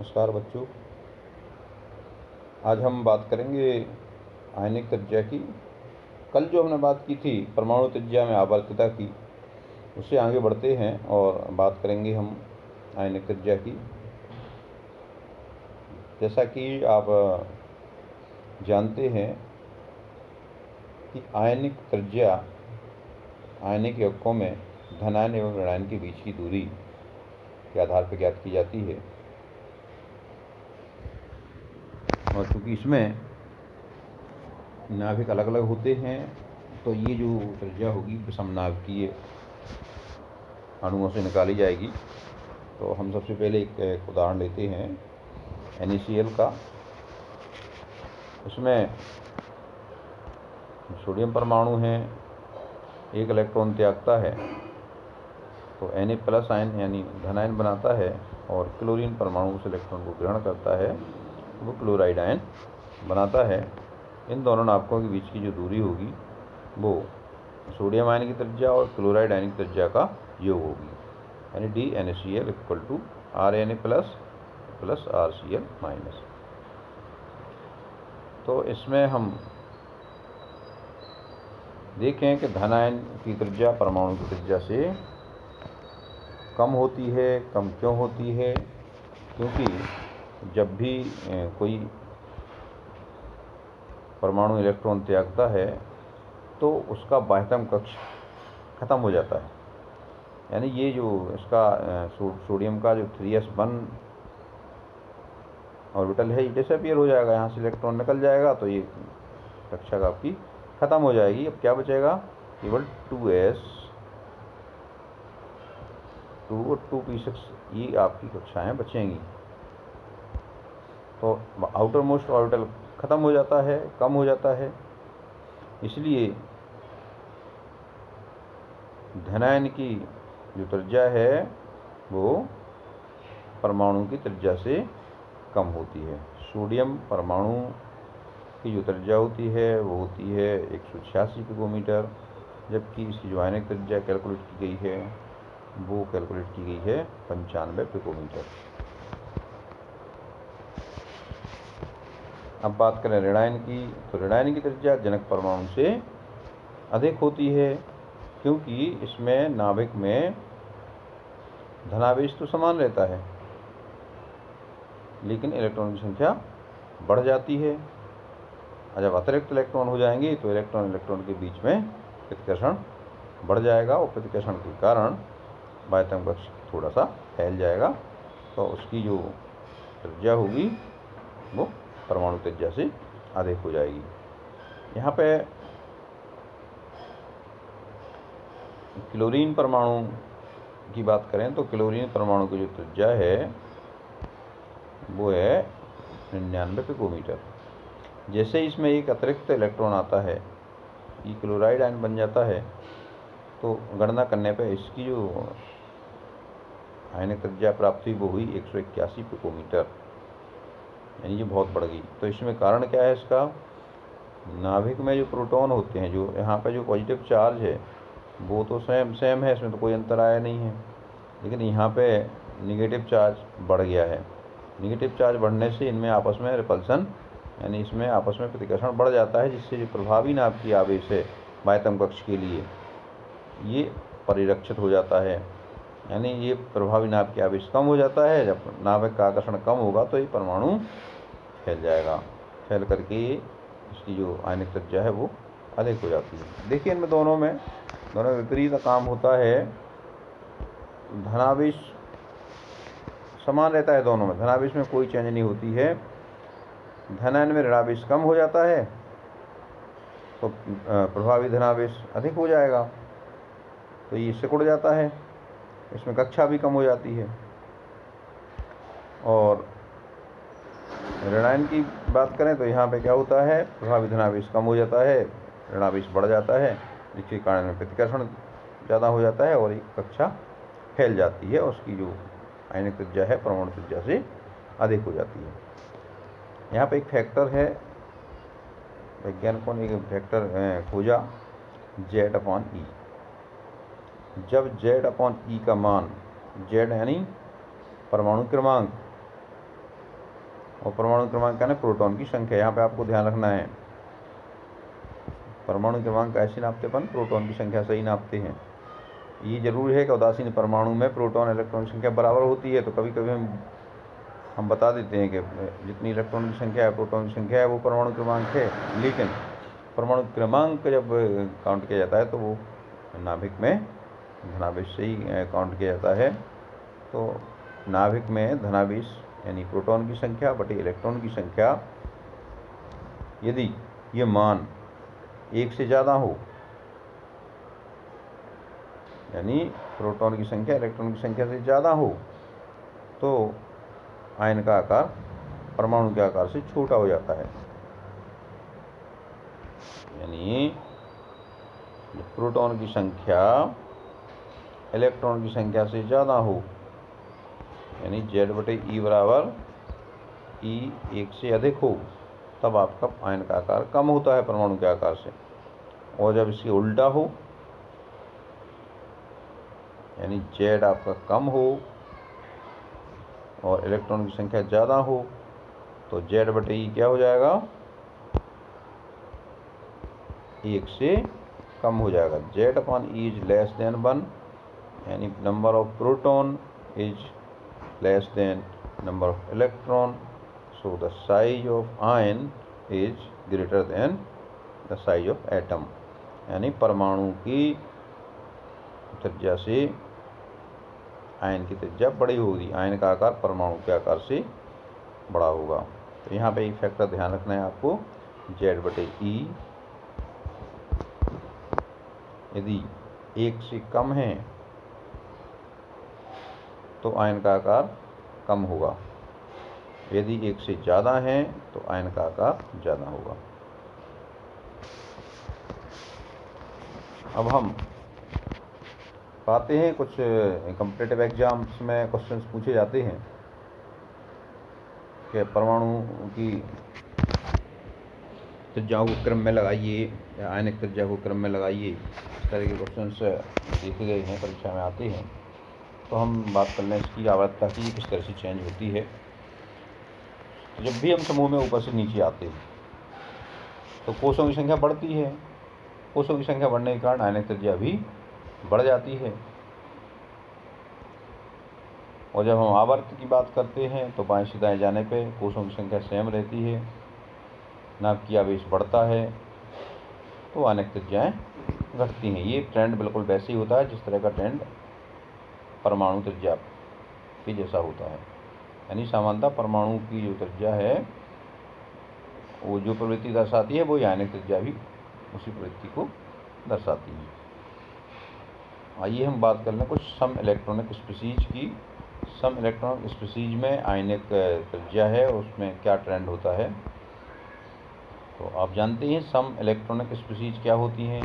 नमस्कार बच्चों। आज हम बात करेंगे आयनिक त्रिज्या की। कल जो हमने बात की थी परमाणु त्रिज्या में आवर्तता की, उससे आगे बढ़ते हैं और बात करेंगे हम आयनिक त्रिज्या की। जैसा कि आप जानते हैं कि आयनिक त्रिज्या आयनिक यौगिकों में धनायन एवं ऋणायन के बीच की दूरी के आधार पर ज्ञात की जाती है। और चूँकि इसमें नाभिक अलग अलग होते हैं तो ये जो त्रिज्या होगी विषमनाभिकीय अणुओं से निकाली जाएगी। तो हम सबसे पहले एक उदाहरण लेते हैं NaCl का। इसमें सोडियम परमाणु है, एक इलेक्ट्रॉन त्यागता है तो Na+ आयन यानी धनायन बनाता है, और क्लोरीन परमाणु उस इलेक्ट्रॉन को ग्रहण करता है, वो क्लोराइड आयन बनाता है। इन दोनों नाभिकों के बीच की जो दूरी होगी वो सोडियम आयन की त्रिज्या और क्लोराइड आयन की त्रिज्या का योग होगी, यानी DNaCl = RNa+ + RCl-। तो इसमें हम देखें कि धन आयन की त्रिज्या परमाणु की त्रिज्या से कम होती है। कम क्यों होती है? क्योंकि जब भी कोई परमाणु इलेक्ट्रॉन त्यागता है तो उसका बाह्यतम कक्ष खत्म हो जाता है, यानी ये जो इसका सोडियम का जो 3s1 ऑर्बिटल है ये डिसअपीयर हो जाएगा, यहाँ से इलेक्ट्रॉन निकल जाएगा तो ये कक्षा का आपकी खत्म हो जाएगी। अब क्या बचेगा? केवल 2s, 2 और 2p6 ये आपकी कक्षाएं बचेंगी। तो आउटर मोस्ट ऑर्बिटल खत्म हो जाता है, कम हो जाता है। इसलिए धनायन की जो त्रिज्या है वो परमाणु की त्रिज्या से कम होती है। सोडियम परमाणु की जो त्रिज्या होती है वो होती है 186 पिकोमीटर, जबकि इसकी जो आयनिक त्रिज्या कैलकुलेट की गई है वो कैलकुलेट की गई है 95 पिकोमीटर। अब बात करें ऋणायन की, तो ऋणायन की त्रिज्या जनक परमाणु से अधिक होती है, क्योंकि इसमें नाभिक में धनावेश तो समान रहता है लेकिन इलेक्ट्रॉन की संख्या बढ़ जाती है। और जब अतिरिक्त इलेक्ट्रॉन हो जाएंगे तो इलेक्ट्रॉन के बीच में प्रतिकर्षण बढ़ जाएगा, और प्रतिकर्षण के कारण बाह्यतम कक्ष थोड़ा सा फैल जाएगा, तो उसकी जो त्रिज्या होगी वो परमाणु त्रिज्या से अधिक हो जाएगी। यहाँ पे क्लोरीन परमाणु की बात करें तो क्लोरीन परमाणु की जो त्रिज्या है वो है 99 पिकोमीटर। जैसे इसमें एक अतिरिक्त इलेक्ट्रॉन आता है, ये क्लोराइड आयन बन जाता है, तो गणना करने पर इसकी जो आयनिक त्रिज्या प्राप्त हुई वो हुई 181 पिकोमीटर, यानी ये बहुत बढ़ गई। तो इसमें कारण क्या है इसका? नाभिक में जो प्रोटॉन होते हैं, जो यहाँ पे जो पॉजिटिव चार्ज है वो तो सेम है, इसमें तो कोई अंतर आया नहीं है, लेकिन यहाँ पे निगेटिव चार्ज बढ़ गया है। निगेटिव चार्ज बढ़ने से इनमें आपस में रिपल्सन यानी इसमें आपस में प्रतिकर्षण बढ़ जाता है, जिससे जो प्रभावी नाभ की आवेश है बाह्यतम कक्ष के लिए ये परिरक्षित हो जाता है, यानी ये प्रभावी नाभ की आवेश कम हो जाता है। जब नाभिक का आकर्षण कम होगा तो ये परमाणु फैल जाएगा, फैल करके इसकी जो आयनिक त्रिज्या है वो अधिक हो जाती है। देखिए इनमें दोनों विपरीत काम होता है। धनावेश समान रहता है दोनों में, धनावेश में कोई चेंज नहीं होती है। धनायन में ऋणावेश कम हो जाता है तो प्रभावी धनावेश अधिक हो जाएगा, तो ये सिकुड़ जाता है, इसमें कक्षा भी कम हो जाती है। और ऋणायन की बात करें तो यहाँ पे क्या होता है? प्रभावी धनावेश कम हो जाता है, ऋणावेश बढ़ जाता है, जिसके कारण में प्रतिकर्षण ज़्यादा हो जाता है और एक कक्षा फैल जाती है, उसकी जो आयनिक त्रिज्या है परमाणु त्रिज्या से अधिक हो जाती है। यहाँ पे एक फैक्टर है, वैज्ञानिकों ने एक फैक्टर खोजा Z/E। जब Z/E का मान, Z यानी परमाणु क्रमांक, और परमाणु क्रमांक क्या है, प्रोटॉन की संख्या। यहाँ पे आपको ध्यान रखना है, परमाणु क्रमांक ऐसे नापते अपन, प्रोटॉन की संख्या से ही नापते हैं। ये जरूरी है कि उदासीन परमाणु में प्रोटॉन इलेक्ट्रॉन की संख्या बराबर होती है। तो कभी कभी हम बता देते हैं कि जितनी इलेक्ट्रॉन की संख्या है, प्रोटॉन की संख्या है, वो परमाणु क्रमांक है। लेकिन परमाणु क्रमांक जब काउंट किया जाता है तो वो नाभिक में धनावेश से ही काउंट किया जाता है। तो नाभिक में धनावेश यानी प्रोटॉन की संख्या बटे इलेक्ट्रॉन की संख्या, यदि ये मान 1 से ज़्यादा हो, यानी प्रोटॉन की संख्या इलेक्ट्रॉन की संख्या से ज़्यादा हो, तो आयन का आकार परमाणु के आकार से छोटा हो जाता है। यानी प्रोटॉन की संख्या इलेक्ट्रॉन की संख्या से ज़्यादा हो, यानी Z/E बराबर E 1 से अधिक हो, तब आपका आयन का आकार कम होता है परमाणु के आकार से। और जब इसके उल्टा हो, यानी Z आपका कम हो और इलेक्ट्रॉन की संख्या ज़्यादा हो, तो Z/E क्या हो जाएगा, 1 से कम हो जाएगा। Z/E इज लेस देन 1, यानी number of proton is less than number of electron, so the size of ion is greater than the size of atom. यानी परमाणु की त्रिज्या से आयन की त्रिज्या बड़ी होगी, आयन का आकार परमाणु के आकार से बड़ा होगा। तो यहाँ पे एक फैक्टर ध्यान रखना है आपको, Z/E यदि 1 से कम है तो आयन का आकार कम होगा, यदि 1 से ज़्यादा है तो आयन का आकार ज़्यादा होगा। अब हम पाते हैं कुछ कॉम्पिटिटिव एग्जाम्स में क्वेश्चंस पूछे जाते हैं कि परमाणु की त्रिज्याओं को क्रम में लगाइए या आयनिक त्रिज्या को क्रम में लगाइए, इस तरह के क्वेश्चंस देखे गए हैं, परीक्षा में आते हैं। तो हम बात कर लें इसकी आवृत्ता की किस तरह से चेंज होती है। तो जब भी हम समूह में ऊपर से नीचे आते हैं तो कोषों की संख्या बढ़ती है, कोषों की संख्या बढ़ने के कारण आयनिक त्रिज्या भी बढ़ जाती है। और जब हम आवर्त की बात करते हैं तो बाएं से दाएं जाने पे कोषों की संख्या सेम रहती है, नाभ की आवेश बढ़ता है तो आयनिक त्रिज्याएँ घटती हैं। ये ट्रेंड बिल्कुल वैसे ही होता है जिस तरह का ट्रेंड परमाणु त्रिज्या के जैसा होता है। यानी सामान्यतः परमाणु की जो त्रिज्या है वो जो प्रवृत्ति दर्शाती है, वो आयनिक त्रिज्या भी उसी प्रवृत्ति को दर्शाती है। आइए हम बात कर लें कुछ सम इलेक्ट्रॉनिक स्पीशीज की। सम इलेक्ट्रॉनिक स्पीशीज में आयनिक त्रिज्या है, उसमें क्या ट्रेंड होता है। तो आप जानते हैं सम इलेक्ट्रॉनिक स्पीशीज क्या होती हैं,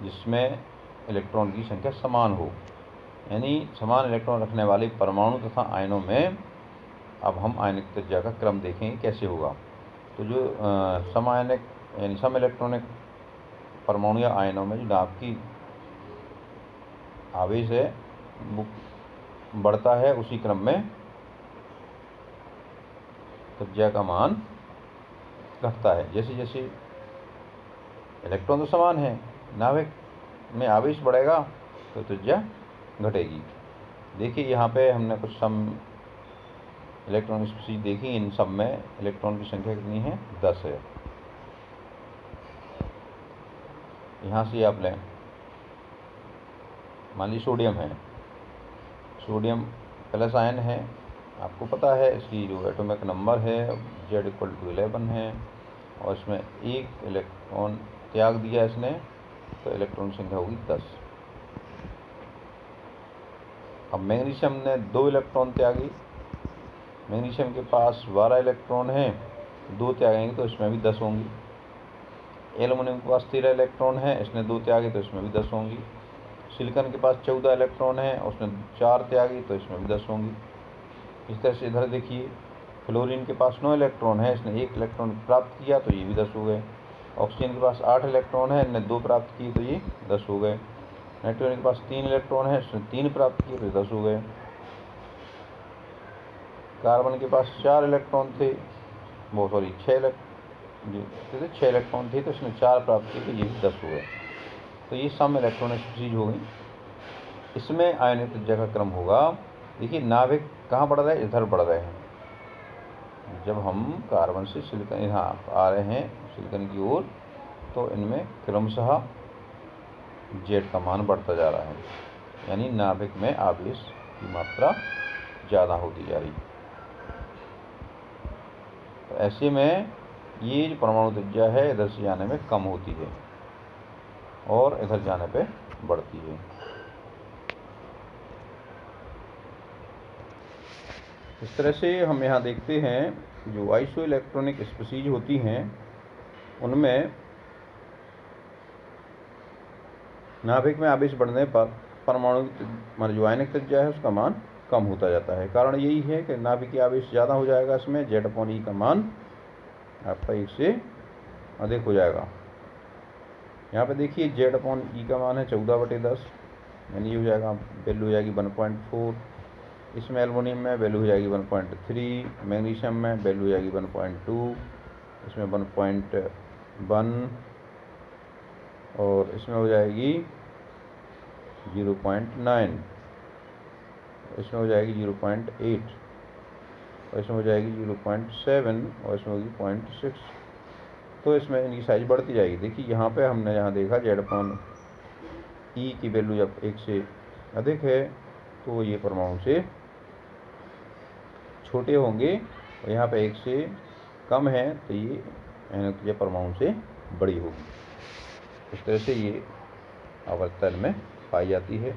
जिसमें इलेक्ट्रॉन की संख्या समान हो, यानी समान इलेक्ट्रॉन रखने वाले परमाणु तथा आयनों में। अब हम आयनिक त्रिज्या का क्रम देखेंगे कैसे होगा। तो जो सम आयनिक यानी सम इलेक्ट्रॉनिक परमाणु या आयनों में जो नाभ की आवेश है वो बढ़ता है, उसी क्रम में त्रिज्या का मान घटता है। जैसे जैसे इलेक्ट्रॉन तो समान है, नाभिक में आवेश बढ़ेगा तो त्रिज्या घटेगी। देखिए यहाँ पे हमने कुछ सम इलेक्ट्रॉन स्पीशीज देखी, इन सब में इलेक्ट्रॉन की संख्या कितनी है, 10 है। यहाँ से आप लें, मान लीजिए सोडियम है, सोडियम प्लस आयन है, आपको पता है इसकी जो एटॉमिक नंबर है Z=11 है, और इसमें एक इलेक्ट्रॉन त्याग दिया इसने, तो इलेक्ट्रॉन की संख्या होगी 10। अब मैग्नीशियम ने 2 इलेक्ट्रॉन त्यागी, मैग्नीशियम के पास 12 इलेक्ट्रॉन हैं, 2 त्यागेंगे तो इसमें भी 10 होंगी। एल्युमिनियम के पास 13 इलेक्ट्रॉन है, इसने 2 त्यागे तो इसमें भी 10 होंगी। सिलिकॉन के पास 14 इलेक्ट्रॉन है, उसने 4 त्यागी तो इसमें भी 10 होंगी। इस तरह से इधर देखिए, फ्लोरीन के पास 9 इलेक्ट्रॉन है, इसने 1 इलेक्ट्रॉन प्राप्त किया तो ये भी 10 हो गए। ऑक्सीजन के पास 8 इलेक्ट्रॉन है, इसने 2 प्राप्त किए तो ये 10 हो गए। नाइट्रोजन के पास 3 इलेक्ट्रॉन है, इसने 3 प्राप्त किए तो 10 हो गए। कार्बन के पास 4 इलेक्ट्रॉन थे, वो सॉरी 6 इलेक्ट्रॉन थे, तो इसने 4 प्राप्त किए, तो ये भी 10 हुए। तो ये सम इलेक्ट्रॉनिक स्पीशीज हो गई। इसमें आयनिक त्रिज्या का क्रम होगा, देखिए नाभिक कहाँ बढ़ रहे हैं, इधर बढ़ रहे हैं। जब हम कार्बन से सिलिकॉन यहाँ आ रहे हैं सिलिकॉन की ओर, तो इनमें क्रमशः जेड का मान बढ़ता जा रहा है, यानी नाभिक में आवेश की मात्रा ज़्यादा होती जा रही है। तो ऐसे में ये जो परमाणु त्रिज्या है इधर से जाने में कम होती है और इधर जाने पे बढ़ती है। इस तरह से हम यहाँ देखते हैं जो आइसो इलेक्ट्रॉनिक स्पीशीज होती हैं उनमें नाभिक में आवेश बढ़ने पर परमाणु मान जो आयनिक त्रिज्या है उसका मान कम होता जाता है। कारण यही है कि नाभिक की आवेश ज़्यादा हो जाएगा, इसमें Z/E का मान आपका 1 से अधिक हो जाएगा। यहाँ पे देखिए Z/E का मान है 14/10, यानी ये हो जाएगा, वैल्यू हो जाएगी 1.4। इसमें एल्युमिनियम में वैल्यू हो जाएगी 1.3, मैग्नीशियम में वैल्यू हो जाएगी 1.2, इसमें 1.1 और इसमें हो जाएगी 0.9, इसमें हो जाएगी 0.8 और इसमें हो जाएगी 0.7 और इसमें होगी 0.6। तो इसमें इनकी साइज बढ़ती जाएगी। देखिए यहाँ पे हमने यहाँ देखा Z/E की वैल्यू जब 1 से अधिक है तो ये परमाणु से छोटे होंगे, और यहाँ पे 1 से कम है तो ये परमाणु से बड़ी होगी। इस तरह से ये आवर्तन में पाई जाती है।